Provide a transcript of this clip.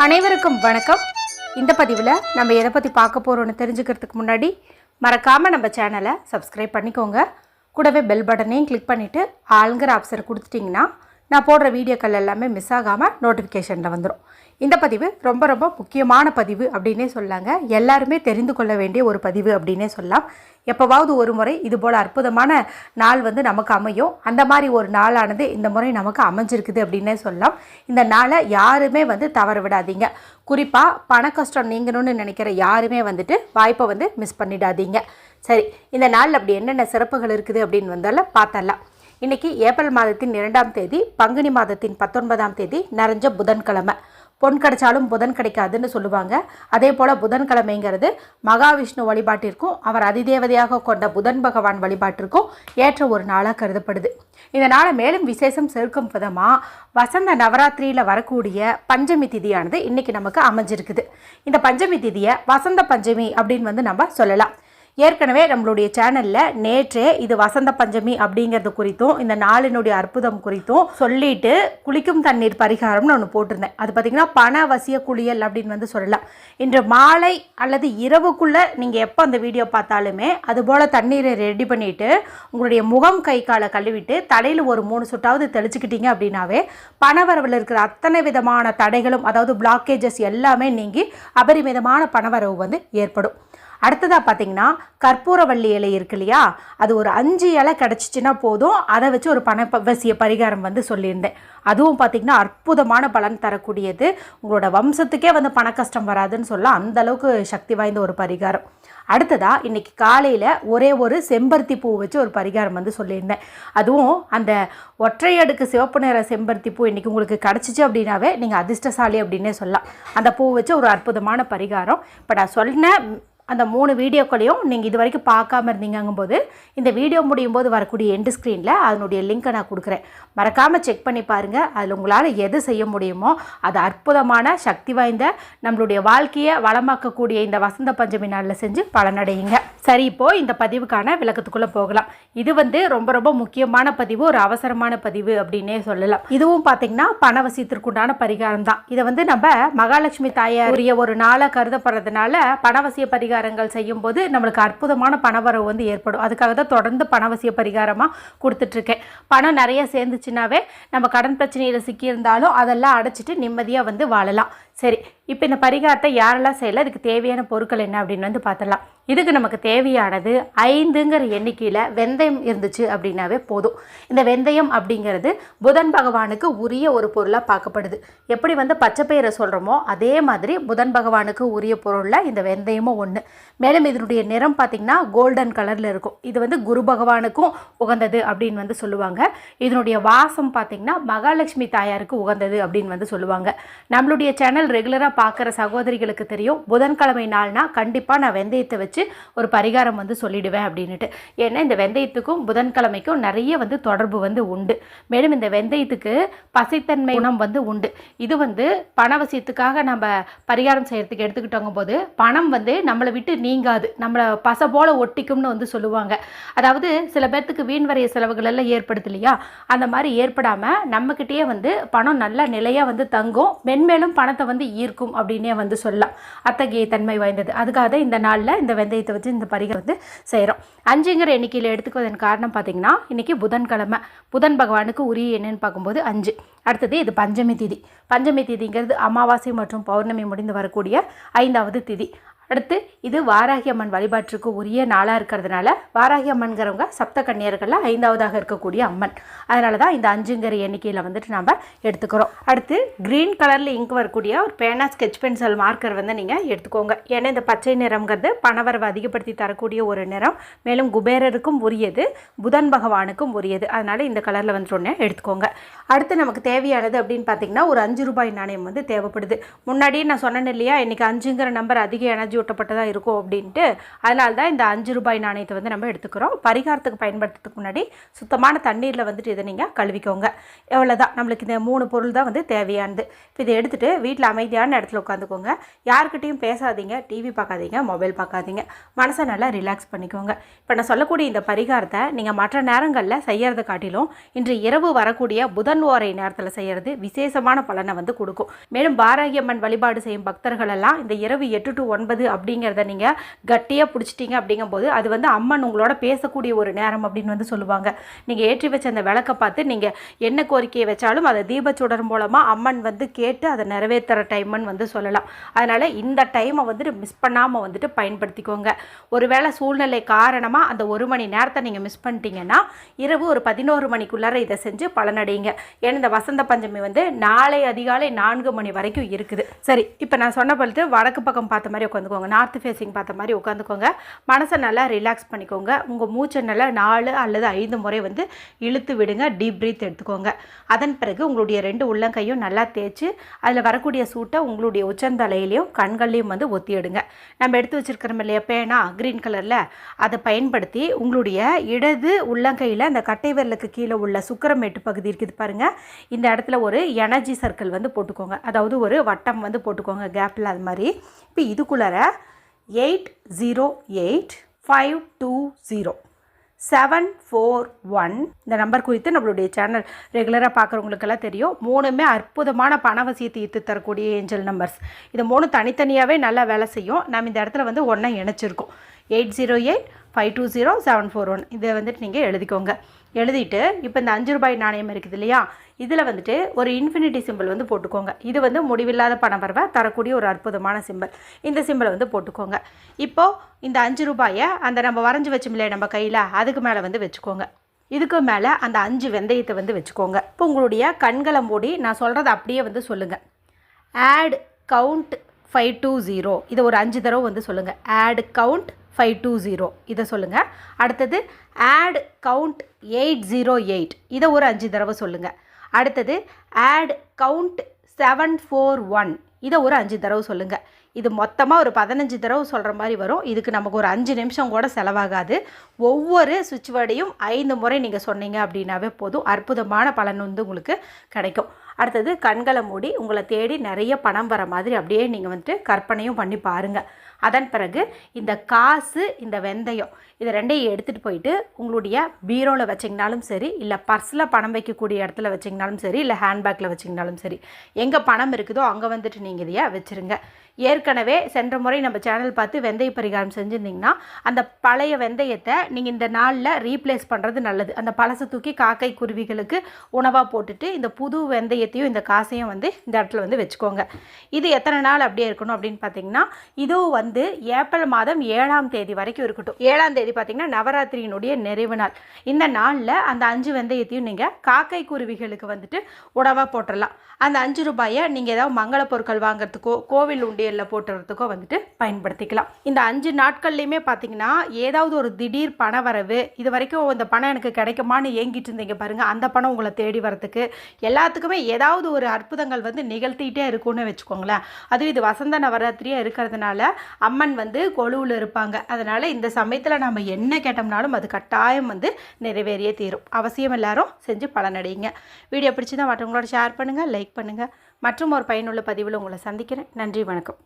அனைவருக்கும் வணக்கம். இந்த பதிவில் நம்ம எதை பற்றி பார்க்க போகிறோன்னு தெரிஞ்சுக்கிறதுக்கு முன்னாடி மறக்காமல் நம்ம சேனலை சப்ஸ்கிரைப் பண்ணிக்கோங்க. கூடவே பெல் பட்டனையும் கிளிக் பண்ணிவிட்டு ஆளுங்கிற ஆப்ஷனை கொடுத்துட்டிங்கன்னா நான் போடுற வீடியோக்கள் எல்லாமே மிஸ் ஆகாமல் நோட்டிஃபிகேஷனில் வந்துடும். இந்த பதிவு ரொம்ப ரொம்ப முக்கியமான பதிவு அப்படின்னே சொல்லாங்க. எல்லாருமே தெரிந்து கொள்ள வேண்டிய ஒரு பதிவு அப்படின்னே சொல்லலாம். எப்போவாவது ஒரு முறை இதுபோல் அற்புதமான நாள் நமக்கு அமையும். அந்த மாதிரி ஒரு நாளானது இந்த முறை நமக்கு அமைஞ்சிருக்குது அப்படின்னே சொல்லலாம். இந்த நாளை யாருமே தவற விடாதீங்க. குறிப்பாக பண கஷ்டம் நீங்கணும்னு நினைக்கிற யாருமே வாய்ப்பை மிஸ் பண்ணிடாதீங்க. சரி, இந்த நாளில் அப்படி என்னென்ன சிறப்புகள் இருக்குது அப்படின்னு வந்தாலும் பார்த்தரலாம். இன்றைக்கி ஏப்ரல் மாதத்தின் 2ஆம் தேதி, பங்குனி மாதத்தின் 19ஆம் தேதி, நிறைஞ்ச புதன்கிழமை. பொன் கிடைச்சாலும் புதன் கிடைக்காதுன்னு சொல்லுவாங்க. அதே போல் புதன்கிழமைங்கிறது மகாவிஷ்ணு வழிபாட்டிற்கும் அவர் அதிதேவதையாக கொண்ட புதன் பகவான் வழிபாட்டிற்கும் ஏற்ற ஒரு நாளாக கருதப்படுது. இந்த நாளை மேலும் விசேஷம் சேர்க்கும் விதமாக வசந்த நவராத்திரியில் வரக்கூடிய பஞ்சமி திதியானது இன்றைக்கி நமக்கு அமைஞ்சிருக்குது. இந்த பஞ்சமி திதியை வசந்த பஞ்சமி அப்படின்னு நம்ம சொல்லலாம். ஏற்கனவே நம்மளுடைய சேனலில் நேற்றே இது வசந்த பஞ்சமி அப்படிங்கிறது குறித்தும் இந்த நாளினுடைய அற்புதம் குறித்தும் சொல்லிட்டு குளிக்கும் தண்ணீர் பரிகாரம்னு ஒன்று போட்டிருந்தேன். அது பார்த்திங்கன்னா பணவசிய குளியல் அப்படின்னு சொல்லலாம். இன்று மாலை அல்லது இரவுக்குள்ளே நீங்கள் எப்போ அந்த வீடியோ பார்த்தாலுமே அதுபோல் தண்ணீரை ரெடி பண்ணிவிட்டு உங்களுடைய முகம் கை காலை கழுவிட்டு தலையில் ஒரு 3 சொட்டாவது தெளிச்சுக்கிட்டீங்க அப்படின்னாவே பணவரவில் இருக்கிற அத்தனை விதமான தடைகளும், அதாவது பிளாக்கேஜஸ் எல்லாமே நீங்கி அபரிமிதமான பணவரவு ஏற்படும். அடுத்ததாக பார்த்தீங்கன்னா கற்பூரவள்ளி இலை இருக்கு இல்லையா, அது ஒரு 5 இலை கிடச்சிச்சின்னா போதும். அதை வச்சு ஒரு பணவசிய பரிகாரம் சொல்லியிருந்தேன். அதுவும் பார்த்திங்கன்னா அற்புதமான பலன் தரக்கூடியது. உங்களோட வம்சத்துக்கே பண கஷ்டம் வராதுன்னு சொல்ல அந்தளவுக்கு சக்தி வாய்ந்த ஒரு பரிகாரம். அடுத்ததாக இன்றைக்கி காலையில் ஒரே ஒரு செம்பருத்தி பூ வச்சு ஒரு பரிகாரம் சொல்லியிருந்தேன். அதுவும் அந்த ஒற்றை அடுக்கு சிவப்பு நிற செம்பருத்தி பூ இன்றைக்கி உங்களுக்கு கிடச்சிச்சு அப்படின்னாவே நீங்கள் அதிர்ஷ்டசாலி அப்படின்னே சொல்லலாம். அந்த பூ வச்சு ஒரு அற்புதமான பரிகாரம். இப்போ நான் சொன்ன அந்த 3 வீடியோக்களையும் நீங்கள் இது வரைக்கும் பார்க்காம இருந்தீங்கும்போது இந்த வீடியோ முடியும் போது வரக்கூடிய எண்டு ஸ்க்ரீனில் அதனுடைய லிங்க்கை நான் கொடுக்குறேன். மறக்காமல் செக் பண்ணி பாருங்கள். அதில் உங்களால் எது செய்ய முடியுமோ அது அற்புதமான சக்தி வாய்ந்த நம்மளுடைய வாழ்க்கையை வளமாக்கக்கூடிய இந்த வசந்த பஞ்சமி நாளில் செஞ்சு பலனடையுங்க. சரி, இப்போது இந்த பதிவுக்கான விளக்கத்துக்குள்ளே போகலாம். இது ரொம்ப ரொம்ப முக்கியமான பதிவு, ஒரு அவசரமான பதிவு அப்படின்னே சொல்லலாம். இதுவும் பார்த்திங்கன்னா பணவசியத்திற்குண்டான பரிகாரம் தான். இதை நம்ம மகாலட்சுமி தாயாருடைய ஒரு நாளாக கருதப்படுறதுனால பணவசிய பரிகாரம் செய்யும் போது நம்மளுக்கு அற்புதமான பணவரவு ஏற்படும். அதுக்காக தான் தொடர்ந்து பணவசிய பரிகாரமாக கொடுத்துட்ருக்கேன். பணம் நிறைய சேர்ந்துச்சுனாவே நம்ம கடன் பிரச்சனையில் சிக்கியிருந்தாலும் அதெல்லாம் அடைச்சிட்டு நிம்மதியாக வாழலாம். சரி, இப்போ இந்த பரிகாரத்தை யாரெல்லாம் செய்யலாம், இதுக்கு தேவையான பொருட்கள் என்ன அப்படின்னு பார்த்துடலாம். இதுக்கு நமக்கு தேவையானது 5ங்கிற எண்ணிக்கையில் வெந்தயம் இருந்துச்சு அப்படின்னாவே போதும். இந்த வெந்தயம் அப்படிங்கிறது புதன் பகவானுக்கு உரிய ஒரு பொருளாக பார்க்கப்படுது. எப்படி பச்சைப்பயிரை சொல்கிறோமோ அதே மாதிரி புதன் பகவானுக்கு உரிய பொருளில் இந்த வெந்தயமும் ஒன்று. மேலும் இதனுடைய நிறம் பார்த்திங்கன்னா கோல்டன் கலரில் இருக்கும். இது குரு பகவானுக்கும் உகந்தது அப்படின்னு சொல்லுவாங்க. இதனுடைய வாசம் பார்த்திங்கன்னா மகாலட்சுமி தாயாருக்கு உகந்தது அப்படின்னு சொல்லுவாங்க. நம்மளுடைய சேனல் ரெகுலராக பார்க்குற சகோதரிகளுக்கு தெரியும், புதன்கிழமை நாள்னா கண்டிப்பாக நான் வெந்தயத்தை வச்சு ஒரு பரிகாரம் சொல்லிடுவேன் அப்படின்ட்டு. ஏன்னா இந்த வெந்தயத்துக்கும் புதன்கிழமைக்கும் நிறைய தொடர்பு உண்டு. மேலும் இந்த வெந்தயத்துக்கு பசைத்தன்மை குணம் உண்டு. இது பணவசியத்துக்காக நம்ம பரிகாரம் செய்யறதுக்கு எடுத்துக்கிட்டோங்க போது பணம் நம்மளை விட்டு நீங்காது, நம்மளை பசை போல ஒட்டிக்கும்னு சொல்லுவாங்க. அதாவது சில பேர்த்துக்கு வீண் வரைய செலவுகள் எல்லாம் ஏற்படுது இல்லையா, அந்த மாதிரி ஏற்படாமல் நம்மக்கிட்டேயே பணம் நல்ல நிலையாக தங்கும், மென்மேலும் பணத்தை ஈர்க்கும் அப்படின்னே சொல்லலாம். அத்தகைய தன்மை வாய்ந்தது. அதுக்காக தான் இந்த நாளில் இந்த வெந்தயத்தை வச்சு இந்த பரிகாரம் செய்கிறோம். 5ங்கிற எண்ணிக்கையில் எடுத்துக்குவதன் காரணம் பார்த்திங்கன்னா இன்றைக்கி புதன்கிழமை, புதன் பகவானுக்கு உரிய என்னன்னு பார்க்கும்போது 5. அடுத்தது இது பஞ்சமி திதி. பஞ்சமி திதிங்கிறது அமாவாசை மற்றும் பௌர்ணமி முடிந்து வரக்கூடிய 5வது திதி. அடுத்து இது வாராகி அம்மன் வழிபாட்டிற்கு உரிய நாளாக இருக்கிறதுனால வாராகி அம்மன்கிறவங்க சப்த கன்னியர்களில் 5வதாக இருக்கக்கூடிய அம்மன். அதனால தான் இந்த 5ங்கிற எண்ணிக்கையில் நம்ம எடுத்துக்கிறோம். அடுத்து க்ரீன் கலரில் இங்க் வரக்கூடிய ஒரு பேனா, ஸ்கெட்ச் பென்சில் மார்க்கர் நீங்கள் எடுத்துக்கோங்க. ஏன்னா இந்த பச்சை நிறம்ங்கிறது பணவரவை அதிகப்படுத்தி தரக்கூடிய ஒரு நிறம். மேலும் குபேரருக்கும் உரியது, புதன் பகவானுக்கும் உரியது. அதனால் இந்த கலரில் ஒன்று எடுத்துக்கோங்க. அடுத்து நமக்கு தேவையானது அப்படின்னு பார்த்திங்கன்னா ஒரு 5 ரூபாய் நாணயம் தேவைப்படுது. முன்னாடியே நான் சொன்னேன் இல்லையா, இன்றைக்கி 5ங்கிற நம்பர் அதிக எனர்ஜி ஊட்டப்பட்டதாக இருக்கும் அப்படின்ட்டு அதனால தான் இந்த 5 ரூபாய் நாணயத்தை வந்து நம்ம எடுத்துக்கிறோம். பரிகாரத்துக்கு பயன்படுத்துறதுக்கு முன்னாடி சுத்தமான தண்ணீரில் வந்துட்டு இதை நீங்கள் கழுவிக்கோங்க. எவ்வளோதான், நம்மளுக்கு இந்த 3 பொருள் தான் வந்து தேவையானது. இப்போ இதை எடுத்துகிட்டு வீட்டில் அமைதியான இடத்துல உட்காந்துக்கோங்க. யாருக்கிட்டையும் பேசாதீங்க, டிவி பார்க்காதீங்க, மொபைல் பார்க்காதீங்க. மனசை நல்லா ரிலாக்ஸ் பண்ணிக்கோங்க. இப்போ நான் சொல்லக்கூடிய இந்த பரிகாரத்தை நீங்கள் மற்ற நேரங்களில் செய்யறதை காட்டிலும் இன்று இரவு வரக்கூடிய புதன் ஓரை நேரத்தில் செய்கிறது விசேஷமான பலனை வந்து கொடுக்கும். மேலும் பாராகியம்மன் வழிபாடு செய்யும் பக்தர்கள் எல்லாம் இந்த இரவு 8 to 9 அப்படிங்கிறத நீங்கள் கட்டியாக பிடிச்சிட்டிங்க அப்படிங்கும்போது அது வந்து அம்மன் உங்களோட பேசக்கூடிய ஒரு நேரம் அப்படின்னு வந்து சொல்லுவாங்க. நீங்கள் ஏற்றி வச்ச அந்த விளக்கை பார்த்து நீங்கள் என்ன கோரிக்கையை வச்சாலும் அதை தீபச்சுடர் மூலமாக அம்மன் வந்து கேட்டு அதை நிறைவேற்றுற டைம்னு வந்து சொல்லலாம். அதனால் இந்த டைமை வந்துட்டு மிஸ் பண்ணாமல் வந்துட்டு பயன்படுத்திக்கோங்க. ஒருவேளை சூழ்நிலை காரணமாக அந்த 1 மணி நேரத்தை நீங்கள் மிஸ் பண்ணிட்டீங்கன்னா இரவு ஒரு 11 மணிக்குள்ளார இதை செஞ்சு பலனடைங்க. ஏன்னா இந்த வசந்த பஞ்சமி வந்து நாளை அதிகாலை 4 மணி வரைக்கும் இருக்குது. சரி, இப்போ நான் சொன்ன பொழுது வடக்கு பக்கம் பார்த்த மாதிரி உட்காந்துக்கோங்க, நார்த் ஃபேஸிங் பார்த்த மாதிரி உட்காந்துக்கோங்க. மனசை நல்லா ரிலாக்ஸ் பண்ணிக்கோங்க. உங்கள் மூச்சை நல்லா 4 அல்லது 5 முறை வந்து இழுத்து விடுங்க. டீப் பிரீத் எடுத்துக்கோங்க. அதன் பிறகு உங்களுடைய 2 உள்ளங்கையும் நல்லா தேய்ச்சி அதில் வரக்கூடிய சூட்டை உங்களுடைய உச்சந்தலையிலையும் கண்கள்லையும் வந்து ஒத்தி எடுங்க. நம்ம எடுத்து வச்சுருக்கிறோம் இல்லையா பேனா க்ரீன் கலரில், அதை பயன்படுத்தி உங்களுடைய இடது உள்ளங்கையில் அந்த கட்டை விரலுக்கு கீழே உள்ள சுக்கிரமேட்டு பகுதி இருக்குது பாருங்கள், இந்த இடத்துல ஒரு எனர்ஜி சர்க்கிள் வந்து போட்டுக்கோங்க. அதாவது ஒரு வட்டம் வந்து போட்டுக்கோங்க கேப்பில். அது மாதிரி இப்போ இதுக்குள்ளார 808520 இந்த நம்பர் குறித்து நம்மளுடைய சேனல் ரெகுலராக பார்க்குறவங்களுக்கெல்லாம் தெரியும். 3மே அற்புதமான பணவசியத்தை ஈர்த்து தரக்கூடிய ஏஞ்சல் நம்பர்ஸ். இது 3 தனித்தனியாகவே நல்லா வேலை செய்யும். நம்ம இந்த இடத்துல வந்து ஒன்றை இணைச்சிருக்கோம். 8085207441 இதை வந்துட்டு நீங்கள் எழுதிக்கோங்க. எழுதிட்டு இப்போ இந்த 5 ரூபாய் நாணயம் இருக்குது இல்லையா, இதில் வந்துட்டு ஒரு இன்ஃபினிட்டி சிம்பிள் வந்து போட்டுக்கோங்க. இது வந்து முடிவில்லாத பணவரவை தரக்கூடிய ஒரு அற்புதமான சிம்பிள். இந்த சிம்பிளை வந்து போட்டுக்கோங்க. இப்போது இந்த 5 ரூபாயை அந்த நம்ம வரைஞ்சி வச்சோம்லையே நம்ம கையில், அதுக்கு மேலே வந்து வச்சுக்கோங்க. இதுக்கு மேலே அந்த 5 வெந்தயத்தை வந்து வச்சுக்கோங்க. இப்போ உங்களுடைய கண்களை மூடி நான் சொல்கிறத அப்படியே வந்து சொல்லுங்கள். ஆட் கவுண்ட் 520 இதை ஒரு 5 தடவை வந்து சொல்லுங்கள். ஆட் கவுண்ட் 520 இதை சொல்லுங்கள். அடுத்தது ஆட் கவுண்ட் 808 இதை ஒரு 5 தடவை சொல்லுங்கள். அடுத்தது ஆட் கவுண்ட் 741 இதை ஒரு 5 தடவை சொல்லுங்கள். இது மொத்தமாக ஒரு 15 தடவை சொல்கிற மாதிரி வரும். இதுக்கு நமக்கு ஒரு 5 நிமிஷம் கூட செலவாகாது. ஒவ்வொரு சுவிட்ச் வேர்டையும் 5 முறை நீங்கள் சொன்னீங்க அப்படின்னாவே போதும். அற்புதமான பலன் வந்து உங்களுக்கு கிடைக்கும். அடுத்தது கண்களை மூடி உங்களை தேடி நிறைய பணம் வர மாதிரி அப்படியே நீங்கள் வந்துட்டு கற்பனையும் பண்ணி பாருங்கள். அதன் பிறகு இந்த காசு, இந்த வெந்தயம் இதை 2ஐயும் எடுத்துகிட்டு போயிட்டு உங்களுடைய பீரோவில் வச்சிங்கனாலும் சரி, இல்லை பர்ஸில் பணம் வைக்கக்கூடிய இடத்துல வச்சிங்கனாலும் சரி, இல்லை ஹேண்ட்பேக்கில் வச்சிங்கனாலும் சரி, எங்கே பணம் இருக்குதோ அங்கே வந்துட்டு நீங்கள் இதையா வச்சுருங்க. ஏற்கனவே சென்ற முறை நம்ம சேனல் பார்த்து வெந்தய பரிகாரம் செஞ்சுருந்தீங்கன்னா அந்த பழைய வெந்தயத்தை நீங்கள் இந்த நாளில் ரீப்ளேஸ் பண்ணுறது நல்லது. அந்த பழசை தூக்கி காக்கை குருவிகளுக்கு உணவாக போட்டுட்டு இந்த புது வெந்தயத்தையும் இந்த காசையும் வந்து இந்த இடத்துல வந்து வச்சுக்கோங்க. இது எத்தனை நாள் அப்படியே இருக்கணும் அப்படின்னு பார்த்தீங்கன்னா, இதுவும் வந்து ஏப்ரல் மாதம் 7ஆம் தேதி வரைக்கும் இருக்கட்டும். 7ஆம் தேதி பார்த்தீங்கன்னா நவராத்திரியினுடைய நிறைவு நாள். இந்த நாளில் அந்த 5 வெந்தயத்தையும் நீங்கள் காக்கை குருவிகளுக்கு வந்துட்டு உணவாக போட்டுடலாம். அந்த 5 ரூபாயை நீங்கள் ஏதாவது மங்கள பொருட்கள் வாங்குறதுக்கோ கோவில் உண்டியலில் போட்டுறதுக்கோ வந்துட்டு பயன்படுத்திக்கலாம். இந்த 5 நாட்கள்லையுமே பார்த்தீங்கன்னா ஏதாவது ஒரு திடீர் பண வரவு, இது வரைக்கும் இந்த பணம் எனக்கு கிடைக்குமான்னு ஏங்கிட்டு இருந்தீங்க பாருங்கள், அந்த பணம் உங்களை தேடி வரத்துக்கு எல்லாத்துக்குமே ஏதாவது ஒரு அற்புதங்கள் வந்து நிகழ்த்திகிட்டே இருக்கும்னு வச்சுக்கோங்களேன். அதுவும் இது வசந்த நவராத்திரியாக இருக்கிறதுனால அம்மன் வந்து கொலுவில் இருப்பாங்க. அதனால் இந்த சமயத்தில் நம்ம என்ன கேட்டோம்னாலும் அது கட்டாயம் வந்து நிறைவேறியே தீரும். அவசியம் எல்லாரும் செஞ்சு பலனடைங்க. வீடியோ பிடிச்சி தான் மற்றவங்களோட ஷேர் பண்ணுங்கள், லைக் பண்ணுங்கள். மற்றும் ஒரு பயனுள்ள பதிவில் உங்களை சந்திக்கிறேன். நன்றி, வணக்கம்.